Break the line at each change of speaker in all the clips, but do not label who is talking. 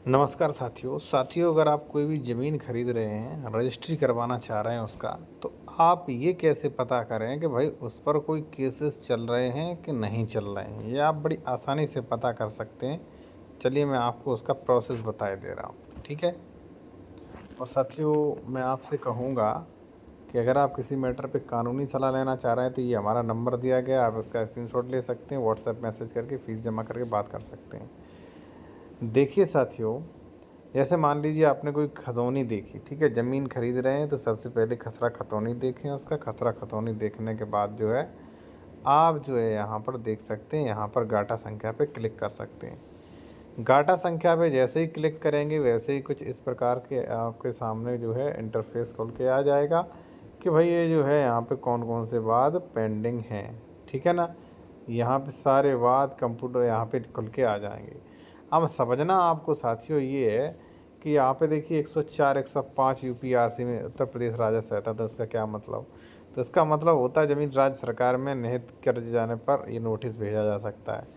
नमस्कार साथियों, अगर आप कोई भी ज़मीन खरीद रहे हैं, रजिस्ट्री करवाना चाह रहे हैं उसका, तो आप ये कैसे पता करें कि भाई उस पर कोई केसेस चल रहे हैं कि नहीं चल रहे हैं? ये आप बड़ी आसानी से पता कर सकते हैं। चलिए मैं आपको उसका प्रोसेस बताए दे रहा हूँ, ठीक है? और साथियों, मैं आपसे कहूँगा कि अगर आप किसी मैटर पे कानूनी सलाह लेना चाह रहे हैं, तो ये हमारा नंबर दिया गया है, आप उसका स्क्रीनशॉट ले सकते हैं, व्हाट्सएप मैसेज करके फ़ीस जमा करके बात कर सकते हैं। देखिए साथियों, जैसे मान लीजिए आपने कोई खतौनी देखी, ठीक है? ज़मीन खरीद रहे हैं तो सबसे पहले खसरा खतौनी देखें उसका। खसरा खतौनी देखने के बाद जो है, आप जो है यहाँ पर देख सकते हैं, यहाँ पर गाटा संख्या पे क्लिक कर सकते हैं। गाटा संख्या पे जैसे ही क्लिक करेंगे, वैसे ही कुछ इस प्रकार के आपके सामने जो है इंटरफ़ेस खुल के आ जाएगा कि भाई ये जो है यहाँ पे कौन-कौन से वाद पेंडिंग हैं, ठीक है ना? यहाँ पे सारे वाद कंप्यूटर यहाँ पे खुल के आ जाएँगे। अब समझना आपको साथियों ये है कि यहाँ पे देखिए 104, 105 यूपीआरसी में उत्तर प्रदेश राजस्व रहता है, तो इसका क्या मतलब? तो इसका मतलब होता है ज़मीन राज्य सरकार में निहित कर जाने पर ये नोटिस भेजा जा सकता है,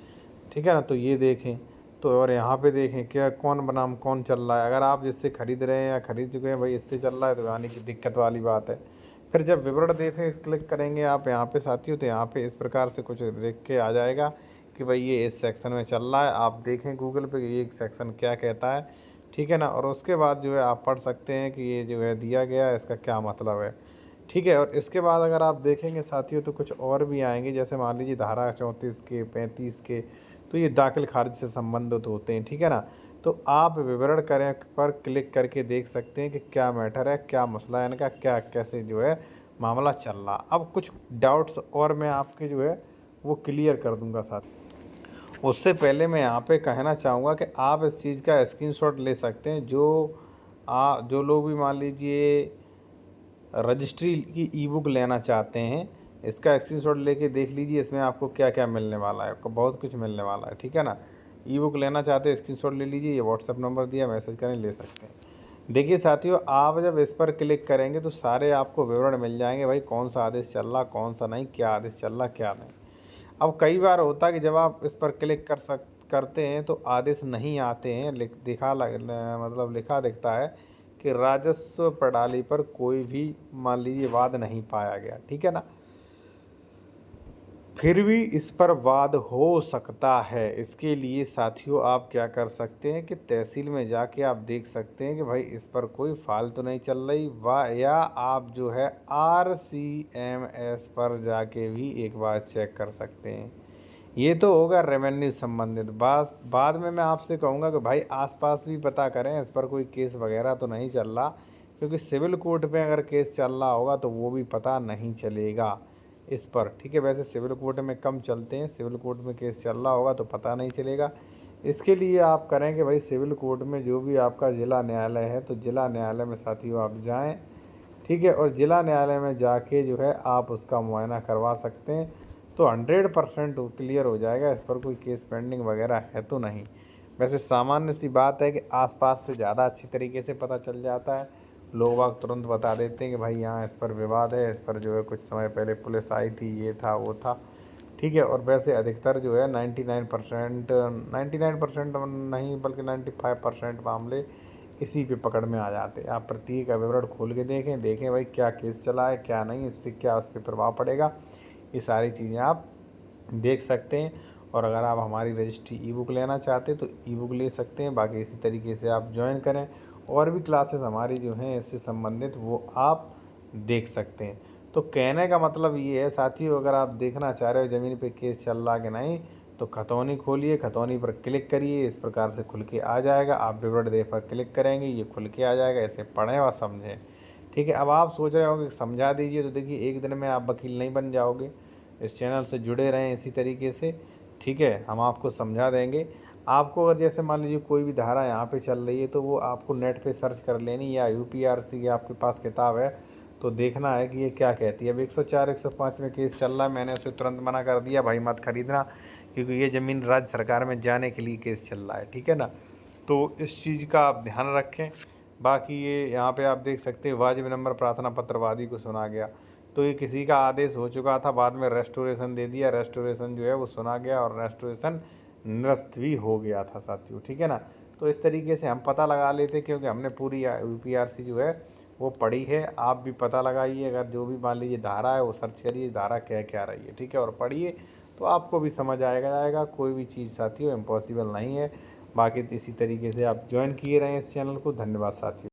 ठीक है ना? तो ये देखें, तो और यहाँ पे देखें क्या कौन बनाम कौन चल रहा है। अगर आप जिससे खरीद रहे हैं या खरीद चुके हैं, भाई इससे चल रहा है, तो यानी कि दिक्कत वाली बात है। फिर जब विवरण देखें क्लिक करेंगे आप यहाँ पे साथियों, तो यहाँ पे इस प्रकार से कुछ लिख के आ जाएगा कि भाई ये इस सेक्शन में चल रहा है। आप देखें गूगल पे ये सेक्शन क्या कहता है, ठीक है ना? और उसके बाद जो है आप पढ़ सकते हैं कि ये जो है दिया गया है, इसका क्या मतलब है, ठीक है? और इसके बाद अगर आप देखेंगे साथियों, तो कुछ और भी आएँगे, जैसे मान लीजिए धारा 34 के, 35 के, तो ये दाखिल खारिज से संबंधित होते हैं, ठीक है ना? तो आप विवरण करें पर क्लिक करके देख सकते हैं कि क्या मैटर है, क्या मसला है इनका, क्या कैसे जो है मामला चल रहा। अब कुछ डाउट्स और मैं आपके जो है वो क्लियर कर दूँगा साथ। उससे पहले मैं यहाँ पे कहना चाहूँगा कि आप इस चीज़ का स्क्रीनशॉट ले सकते हैं, जो लोग भी मान लीजिए रजिस्ट्री की ई-बुक लेना चाहते हैं, इसका स्क्रीनशॉट लेके देख लीजिए, इसमें आपको क्या-क्या मिलने वाला है, आपको बहुत कुछ मिलने वाला है, ठीक है ना? ई-बुक लेना चाहते हैं, स्क्रीनशॉट ले लीजिए, ये व्हाट्सएप नंबर दिया, मैसेज करें, ले सकते हैं। देखिए साथियों, आप जब इस पर क्लिक करेंगे तो सारे आपको विवरण मिल जाएँगे, भाई कौन-सा आदेश चल रहा, कौन-सा नहीं, क्या आदेश चल रहा, क्या नहीं। अब कई बार होता है कि जब आप इस पर क्लिक करते हैं तो आदेश नहीं आते हैं, मतलब लिखा दिखता है कि राजस्व प्रणाली पर कोई भी मान लीजिए वाद नहीं पाया गया, ठीक है ना? फिर भी इस पर वाद हो सकता है। इसके लिए साथियों आप क्या कर सकते हैं कि तहसील में जाके आप देख सकते हैं कि भाई इस पर कोई फाल तो नहीं चल रही, वा या आप जो है आरसीएमएस पर जाके भी एक बार चेक कर सकते हैं। ये तो होगा रेवेन्यू संबंधित। बाद में मैं आपसे कहूँगा कि भाई आस-पास भी पता करें, इस पर कोई केस वगैरह तो नहीं चल रहा, क्योंकि सिविल कोर्ट में अगर केस चल रहा होगा तो वो भी पता नहीं चलेगा इस पर, ठीक है? वैसे सिविल कोर्ट में कम चलते हैं, सिविल कोर्ट में केस चल रहा होगा तो पता नहीं चलेगा। इसके लिए आप करें कि भाई सिविल कोर्ट में जो भी आपका ज़िला न्यायालय है, तो ज़िला न्यायालय में साथियों आप जाएँ, ठीक है? और ज़िला न्यायालय में जाके जो है आप उसका मुआयना करवा सकते हैं, तो 100% वो क्लियर हो जाएगा, इस पर कोई केस पेंडिंग वगैरह है तो नहीं। वैसे सामान्य सी बात है कि आस-पास से ज़्यादा अच्छी तरीके से पता चल जाता है। लोग बाग तुरंत बता देते हैं कि भाई यहाँ इस पर विवाद है, इस पर जो है कुछ समय पहले पुलिस आई थी, ये था, वो था, ठीक है? और वैसे अधिकतर जो है 99% नहीं बल्कि 95% मामले इसी पे पकड़ में आ जाते हैं। आप प्रत्येक का विवरण खोल के देखें भाई क्या केस चला है, क्या नहीं, इससे क्या उस पे प्रभाव पड़ेगा। ये सारी चीज़ें आप देख सकते हैं। और अगर आप हमारी रजिस्ट्री ई-बुक लेना चाहते हैं तो ई-बुक ले सकते हैं। बाकी इसी तरीके से आप जॉइन करें, और भी क्लासेस हमारी जो हैं इससे संबंधित वो आप देख सकते हैं। तो कहने का मतलब ये है साथियों, अगर आप देखना चाह रहे हो ज़मीन पे केस चल रहा कि नहीं, तो खतौनी खोलिए, खतौनी पर क्लिक करिए, इस प्रकार से खुल के आ जाएगा। आप विवरण दे पर क्लिक करेंगे, ये खुल के आ जाएगा, इसे पढ़ें और समझें, ठीक है? अब आप सोच रहे होंगे कि समझा दीजिए, तो देखिए एक दिन में आप वकील नहीं बन जाओगे। इस चैनल से जुड़े रहें इसी तरीके से, ठीक है? हम आपको समझा देंगे। आपको अगर जैसे मान लीजिए कोई भी धारा यहाँ पे चल रही है, तो वो आपको नेट पे सर्च कर लेनी, या यूपीआरसी की आपके पास किताब है तो देखना है कि ये क्या कहती है। अब 104, 105 में केस चल रहा है, मैंने उसे तुरंत मना कर दिया, भाई मत खरीदना, क्योंकि ये ज़मीन राज्य सरकार में जाने के लिए केस चल रहा है, ठीक है ना? तो इस चीज़ का आप ध्यान रखें। बाकी ये यहाँ पे आप देख सकते हैं, वाजिब नंबर प्रार्थना पत्र वादी को सुना गया। तो ये किसी का आदेश हो चुका था, बाद में रेस्टोरेशन दे दिया, रेस्टोरेशन जो है वो सुना गया और रेस्टोरेशन निरस्त भी हो गया था साथियों, ठीक है ना। तो इस तरीके से हम पता लगा लेते, क्योंकि हमने पूरी यूपीआरसी जो है वो पढ़ी है। आप भी पता लगाइए, अगर जो भी मान लीजिए धारा है वो सर्च करिए, धारा क्या क्या रही है, ठीक है, और पढ़िए तो आपको भी समझ जाएगा। कोई भी चीज़ साथियों इम्पॉसिबल नहीं है। बाकी इसी तरीके से आप ज्वाइन किए रहें इस चैनल को। धन्यवाद साथियों।